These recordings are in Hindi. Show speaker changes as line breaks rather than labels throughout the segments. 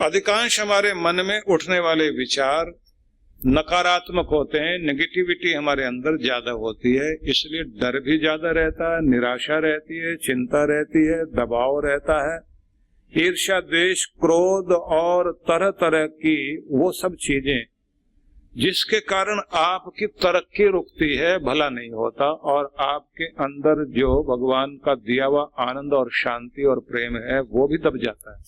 अधिकांश हमारे मन में उठने वाले विचार नकारात्मक होते हैं, नेगेटिविटी हमारे अंदर ज्यादा होती है, इसलिए डर भी ज्यादा रहता है, निराशा रहती है, चिंता रहती है, दबाव रहता है, ईर्ष्या, द्वेष, क्रोध और तरह तरह की वो सब चीजें जिसके कारण आपकी तरक्की रुकती है, भला नहीं होता और आपके अंदर जो भगवान का दिया हुआ आनंद और शांति और प्रेम है वो भी दब जाता है।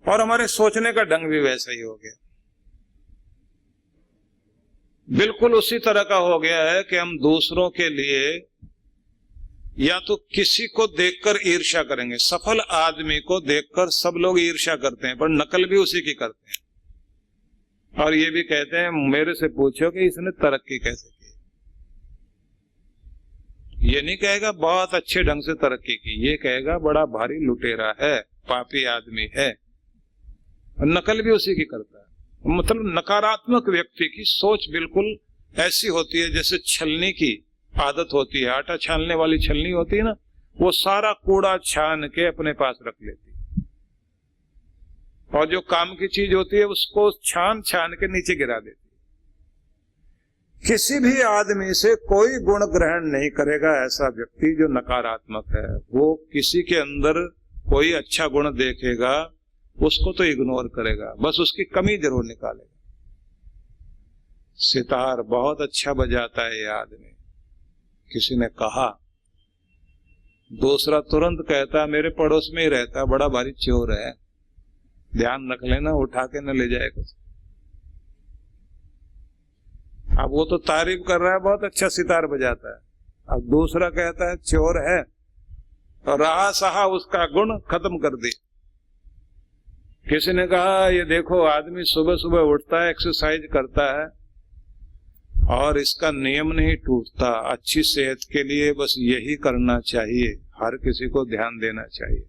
और हमारे सोचने का ढंग भी वैसा ही हो गया, बिल्कुल उसी तरह का हो गया है कि हम दूसरों के लिए या तो किसी को देखकर ईर्ष्या करेंगे। सफल आदमी को देखकर सब लोग ईर्ष्या करते हैं, पर नकल भी उसी की करते हैं और ये भी कहते हैं मेरे से पूछो कि इसने तरक्की कैसे की। ये नहीं कहेगा बहुत अच्छे ढंग से तरक्की की, ये कहेगा बड़ा भारी लुटेरा है, पापी आदमी है, और नकल भी उसी की करता है। मतलब नकारात्मक व्यक्ति की सोच बिल्कुल ऐसी होती है जैसे छलनी की आदत होती है, आटा छानने वाली छलनी होती है ना, वो सारा कूड़ा छान के अपने पास रख लेती है और जो काम की चीज होती है उसको छान छान के नीचे गिरा देती है। किसी भी आदमी से कोई गुण ग्रहण नहीं करेगा ऐसा व्यक्ति जो नकारात्मक है। वो किसी के अंदर कोई अच्छा गुण देखेगा उसको तो इग्नोर करेगा, बस उसकी कमी जरूर निकालेगा। सितार बहुत अच्छा बजाता है ये आदमी, किसी ने कहा, दूसरा तुरंत कहता मेरे पड़ोस में ही रहता, बड़ा भारी चोर है, ध्यान रख लेना, उठा के न ले जाए कुछ। अब वो तो तारीफ कर रहा है बहुत अच्छा सितार बजाता है, अब दूसरा कहता है चोर है, और रहा सहा उसका गुण खत्म कर दी। किसी ने कहा ये देखो आदमी सुबह सुबह उठता है, एक्सरसाइज करता है और इसका नियम नहीं टूटता, अच्छी सेहत के लिए बस यही करना चाहिए, हर किसी को ध्यान देना चाहिए।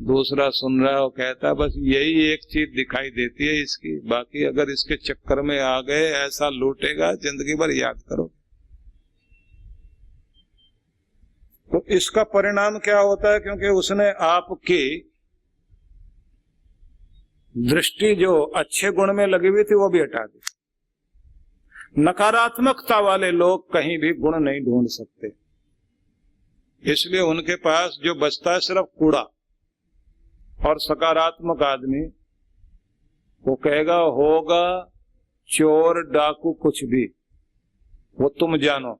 दूसरा सुन रहा है, वो कहता बस यही एक चीज दिखाई देती है इसकी, बाकी अगर इसके चक्कर में आ गए ऐसा लूटेगा जिंदगी भर याद करो। तो इसका परिणाम क्या होता है, क्योंकि उसने आपकी दृष्टि जो अच्छे गुण में लगी हुई थी वो भी हटा दी। नकारात्मकता वाले लोग कहीं भी गुण नहीं ढूंढ सकते, इसलिए उनके पास जो बचता है सिर्फ कूड़ा। और सकारात्मक आदमी वो कहेगा होगा चोर डाकू कुछ भी, वो तुम जानो,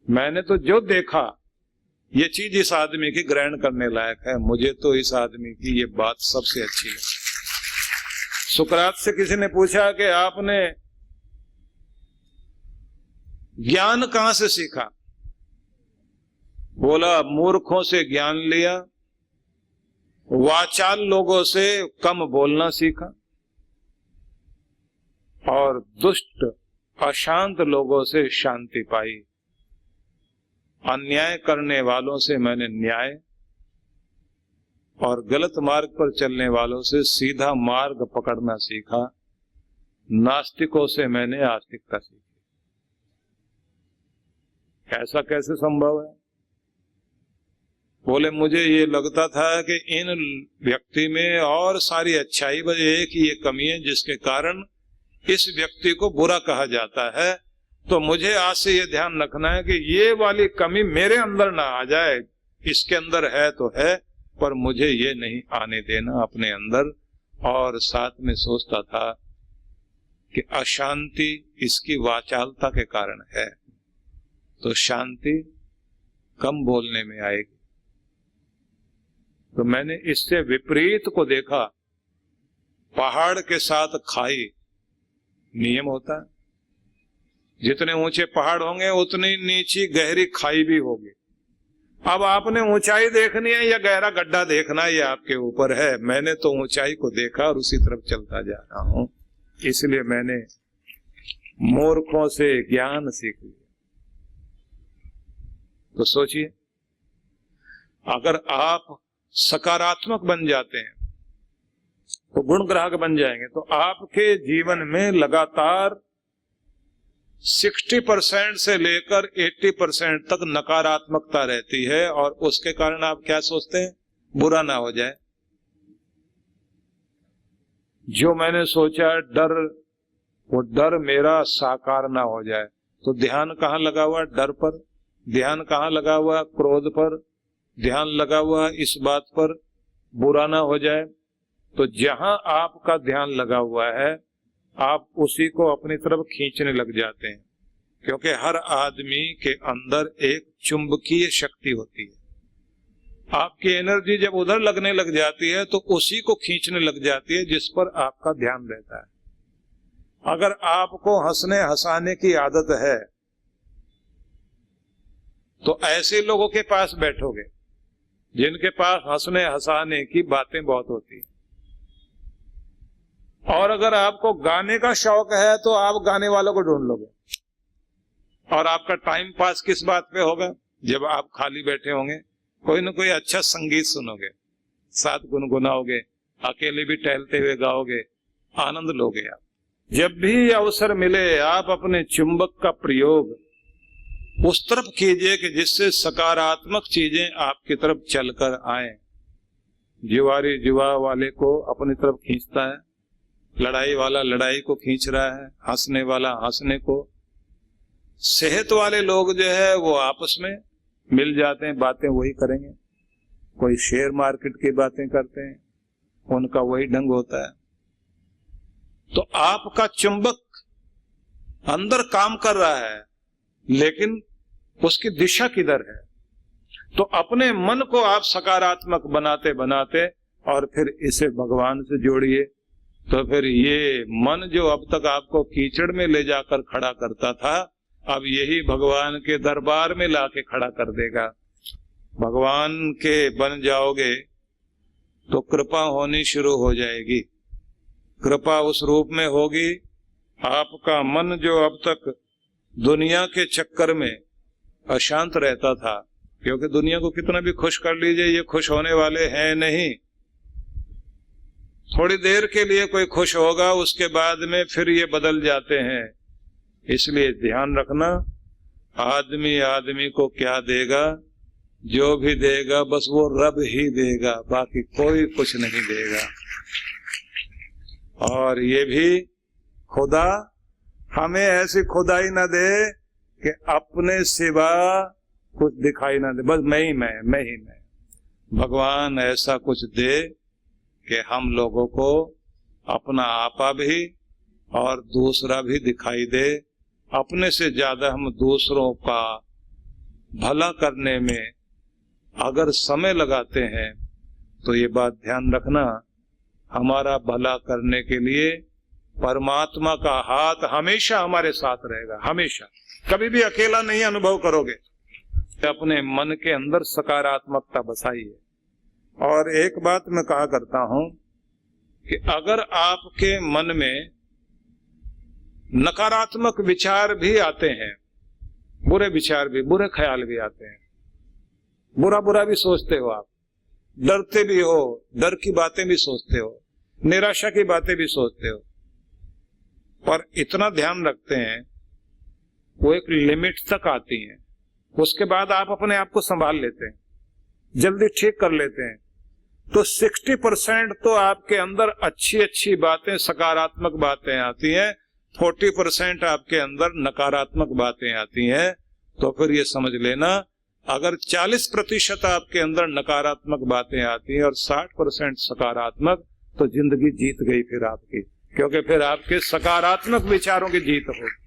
मैंने तो जो देखा ये चीज इस आदमी की ग्रहण करने लायक है, मुझे तो इस आदमी की ये बात सबसे अच्छी लगी। सुकरात से किसी ने पूछा कि आपने ज्ञान कहां से सीखा? बोला मूर्खों से ज्ञान लिया, वाचाल लोगों से कम बोलना सीखा और दुष्ट अशांत लोगों से शांति पाई। अन्याय करने वालों से मैंने न्याय और गलत मार्ग पर चलने वालों से सीधा मार्ग पकड़ना सीखा। नास्तिकों से मैंने आस्तिकता सीखी। ऐसा कैसे संभव है? बोले मुझे ये लगता था कि इन व्यक्ति में और सारी अच्छाई, बस एक ही ये कमी है जिसके कारण इस व्यक्ति को बुरा कहा जाता है, तो मुझे आज से ये ध्यान रखना है कि ये वाली कमी मेरे अंदर ना आ जाए। इसके अंदर है तो है, पर मुझे ये नहीं आने देना अपने अंदर। और साथ में सोचता था कि अशांति इसकी वाचालता के कारण है, तो शांति कम बोलने में आएगी। तो मैंने इससे विपरीत को देखा। पहाड़ के साथ खाई नियम होता है, जितने ऊंचे पहाड़ होंगे उतनी नीची गहरी खाई भी होगी। अब आपने ऊंचाई देखनी है या गहरा गड्ढा देखना है, ये आपके ऊपर है। मैंने तो ऊंचाई को देखा और उसी तरफ चलता जा रहा हूं, इसलिए मैंने मूर्खों से ज्ञान सीख लिया। तो सोचिए, अगर आप सकारात्मक बन जाते हैं तो गुण ग्राहक बन जाएंगे, तो आपके जीवन में लगातार 60% से लेकर 80% तक नकारात्मकता रहती है। और उसके कारण आप क्या सोचते हैं? बुरा ना हो जाए। जो मैंने सोचा डर, वो डर मेरा साकार ना हो जाए। तो ध्यान कहाँ लगा हुआ? डर पर। ध्यान कहाँ लगा हुआ? क्रोध पर। ध्यान लगा हुआ इस बात पर बुरा ना हो जाए। तो जहां आपका ध्यान लगा हुआ है, आप उसी को अपनी तरफ खींचने लग जाते हैं, क्योंकि हर आदमी के अंदर एक चुंबकीय शक्ति होती है। आपकी एनर्जी जब उधर लगने लग जाती है तो उसी को खींचने लग जाती है जिस पर आपका ध्यान रहता है। अगर आपको हंसने हंसाने की आदत है तो ऐसे लोगों के पास बैठोगे जिनके पास हंसने हंसाने की बातें बहुत होती है। और अगर आपको गाने का शौक है तो आप गाने वालों को ढूंढ लोगे। और आपका टाइम पास किस बात पे होगा? जब आप खाली बैठे होंगे, कोई ना कोई अच्छा संगीत सुनोगे, साथ गुनगुनाओगे, अकेले भी टहलते हुए गाओगे, आनंद लोगे आप। जब भी अवसर मिले आप अपने चुंबक का प्रयोग उस तरफ कीजिए कि जिससे सकारात्मक चीजें आपकी तरफ चलकर आए। जुआरी जुआ वाले को अपनी तरफ खींचता है, लड़ाई वाला लड़ाई को खींच रहा है, हंसने वाला हंसने को। सेहत वाले लोग जो है वो आपस में मिल जाते हैं, बातें वही करेंगे। कोई शेयर मार्केट की बातें करते हैं, उनका वही ढंग होता है। तो आपका चुंबक अंदर काम कर रहा है, लेकिन उसकी दिशा किधर है? तो अपने मन को आप सकारात्मक बनाते बनाते और फिर इसे भगवान से जोड़िए। तो फिर ये मन जो अब तक आपको कीचड़ में ले जाकर खड़ा करता था, अब यही भगवान के दरबार में लाके खड़ा कर देगा। भगवान के बन जाओगे तो कृपा होनी शुरू हो जाएगी। कृपा उस रूप में होगी, आपका मन जो अब तक दुनिया के चक्कर में अशांत रहता था, क्योंकि दुनिया को कितना भी खुश कर लीजिए ये खुश होने वाले हैं नहीं। थोड़ी देर के लिए कोई खुश होगा, उसके बाद में फिर ये बदल जाते हैं। इसलिए ध्यान रखना, आदमी आदमी को क्या देगा? जो भी देगा बस वो रब ही देगा, बाकी कोई कुछ नहीं देगा। और ये भी खुदा हमें ऐसी खुदाई ना दे कि अपने सिवा कुछ दिखाई ना दे, बस मैं ही मैं। भगवान ऐसा कुछ दे कि हम लोगों को अपना आपा भी और दूसरा भी दिखाई दे। अपने से ज्यादा हम दूसरों का भला करने में अगर समय लगाते हैं तो ये बात ध्यान रखना, हमारा भला करने के लिए परमात्मा का हाथ हमेशा हमारे साथ रहेगा, हमेशा। कभी भी अकेला नहीं अनुभव करोगे। अपने मन के अंदर सकारात्मकता बसाइए। और एक बात मैं कहा करता हूं कि अगर आपके मन में नकारात्मक विचार भी आते हैं, बुरे विचार भी, बुरे ख्याल भी आते हैं, बुरा बुरा भी सोचते हो आप, डरते भी हो, डर की बातें भी सोचते हो, निराशा की बातें भी सोचते हो, पर इतना ध्यान रखते हैं वो एक लिमिट तक आती हैं। उसके बाद आप अपने आप को संभाल लेते हैं, जल्दी ठीक कर लेते हैं। तो 60% तो आपके अंदर अच्छी अच्छी बातें, सकारात्मक बातें आती हैं, 40% आपके अंदर नकारात्मक बातें आती हैं। तो फिर ये समझ लेना, अगर 40% आपके अंदर नकारात्मक बातें आती हैं और 60% सकारात्मक, तो जिंदगी जीत गई फिर आपकी, क्योंकि फिर आपके सकारात्मक विचारों की जीत होगी।